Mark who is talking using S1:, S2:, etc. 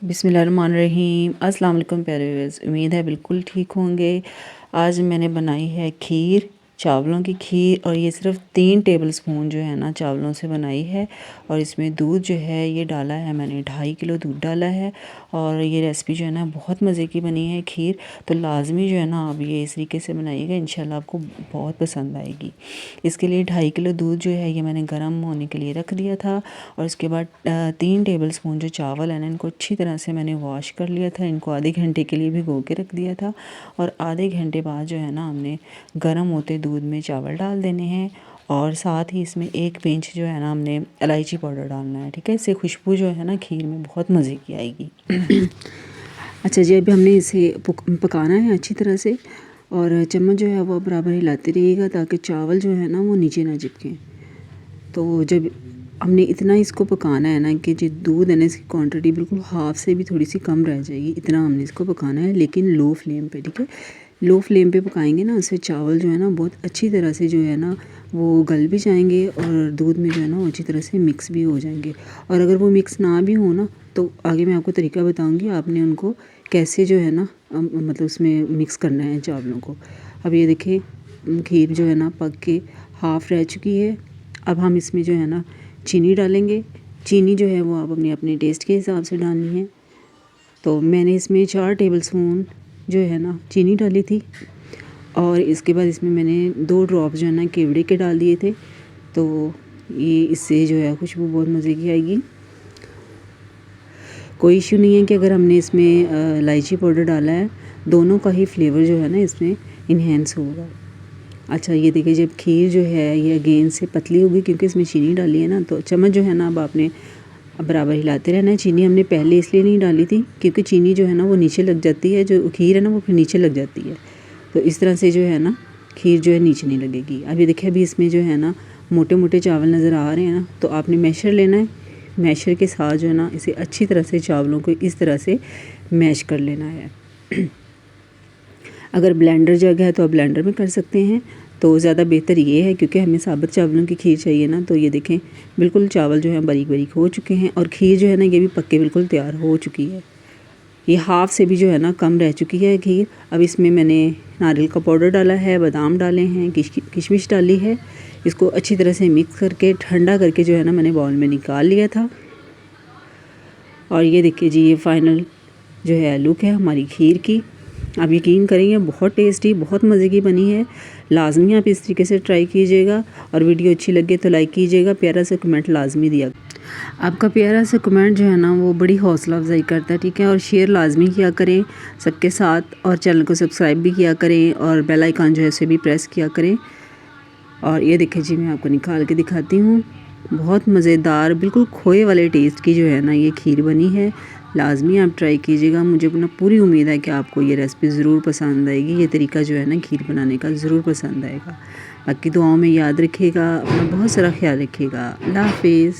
S1: बिस्मिल्लाहिर्रहमानिर्रहीम। अस्सलाम वालेकुम प्यारे व्यूअर्स, उम्मीद है बिल्कुल ठीक होंगे। आज मैंने बनाई है खीर, चावलों की खीर, और ये सिर्फ 3 टेबलस्पून जो है ना चावलों से बनाई है। और इसमें दूध जो है ये डाला है मैंने 2.5 किलो दूध डाला है। और ये रेसिपी जो है ना बहुत मज़े की बनी है खीर, तो लाजमी जो है ना आप ये इस तरीके से बनाइएगा, इंशाल्लाह आपको बहुत पसंद आएगी। इसके लिए 2.5 किलो दूध जो है ये मैंने गर्म होने के लिए रख दिया था। और इसके बाद 3 टेबलस्पून जो चावल है ना इनको अच्छी तरह से मैंने वॉश कर लिया था। इनको आधे घंटे के लिए भिगो के रख दिया था। और आधे घंटे बाद जो है ना हमने गर्म होते दूध में चावल डाल देने हैं। और साथ ही इसमें 1 पिंच जो है ना हमने इलायची पाउडर डालना है, ठीक है। इससे खुशबू जो है ना खीर में बहुत मज़े की आएगी। अच्छा जी, अभी हमने इसे पकाना है अच्छी तरह से, और चम्मच जो है वो बराबर हिलाते रहिएगा ताकि चावल जो है ना वो नीचे ना चिपकें। तो जब हमने इतना इसको पकाना है ना कि जो दूध है ना इसकी क्वांटिटी बिल्कुल हाफ़ से भी थोड़ी सी कम रह जाएगी, इतना हमने इसको पकाना है, लेकिन लो फ्लेम पे, ठीक है। लो फ्लेम पे पकाएंगे ना, उससे चावल जो है ना बहुत अच्छी तरह से जो है ना वो गल भी जाएंगे और दूध में जो है ना वो अच्छी तरह से मिक्स भी हो जाएंगे। और अगर वो मिक्स ना भी हो ना तो आगे मैं आपको तरीका बताऊँगी आपने उनको कैसे जो है ना मतलब उसमें मिक्स करना है चावलों को। अब ये देखिए खीर जो है ना पक के हाफ़ रह चुकी है। अब हम इसमें जो है ना चीनी डालेंगे। चीनी जो है वो आप अपने अपने टेस्ट के हिसाब से डालनी है। तो मैंने इसमें 4 टेबलस्पून जो है ना चीनी डाली थी। और इसके बाद इसमें मैंने 2 ड्रॉप जो है ना केवड़े के डाल दिए थे। तो ये इससे जो है खुशबू बहुत मज़े की आएगी। कोई इशू नहीं है कि अगर हमने इसमें इलायची पाउडर डाला है, दोनों का ही फ्लेवर जो है ना इसमें इन्हेंस होगा। अच्छा ये देखिए, जब खीर जो है ये अगेन से पतली होगी क्योंकि इसमें चीनी डाली है ना, तो चम्मच जो है ना अब आपने बराबर हिलाते रहना है। चीनी हमने पहले इसलिए नहीं डाली थी क्योंकि चीनी जो है ना वो नीचे लग जाती है, जो खीर है ना वो फिर नीचे लग जाती है। तो इस तरह से जो है ना खीर जो है नीचे नहीं लगेगी। अभी देखिए, अभी इसमें जो है ना मोटे मोटे चावल नज़र आ रहे हैं ना, तो आपने मैशर लेना है। मैशर के साथ जो है ना इसे अच्छी तरह से चावलों को इस तरह से मैश कर लेना है। अगर ब्लेंडर जग है तो आप ब्लेंडर में कर सकते हैं, तो ज़्यादा बेहतर ये है क्योंकि हमें साबुत चावलों की खीर चाहिए ना। तो ये देखें बिल्कुल चावल जो है बारीक बारीक हो चुके हैं और खीर जो है ना ये भी पक के बिल्कुल तैयार हो चुकी है। ये हाफ़ से भी जो है ना कम रह चुकी है खीर। अब इसमें मैंने नारियल का पाउडर डाला है, बादाम डाले हैं, किशमिश डाली है। इसको अच्छी तरह से मिक्स करके ठंडा करके जो है ना मैंने बाउल में निकाल लिया था। और ये देखिए जी, ये फ़ाइनल जो है लुक है हमारी खीर की। आप यकीन करेंगे बहुत टेस्टी, बहुत मज़े की बनी है। लाजमी आप इस तरीके से ट्राई कीजिएगा। और वीडियो अच्छी लगे तो लाइक कीजिएगा, प्यारा सा कमेंट लाजमी दिया। आपका प्यारा सा कमेंट जो है ना वो बड़ी हौसला अफजाई करता है, ठीक है। और शेयर लाजमी किया करें सबके साथ, और चैनल को सब्सक्राइब भी किया करें, और बेल आइकन जो है उसे भी प्रेस किया करें। और ये देखिए जी, मैं आपको निकाल के दिखाती हूँ। बहुत मज़ेदार, बिल्कुल खोए वाले टेस्ट की जो है ना ये खीर बनी है। लाजमी आप ट्राई कीजिएगा। मुझे अपना पूरी उम्मीद है कि आपको ये रेसिपी ज़रूर पसंद आएगी। ये तरीका जो है ना खीर बनाने का ज़रूर पसंद आएगा। बाकी दुआओं में याद रखिएगा, अपना बहुत सारा ख्याल रखिएगा। अल्लाह हाफिज़।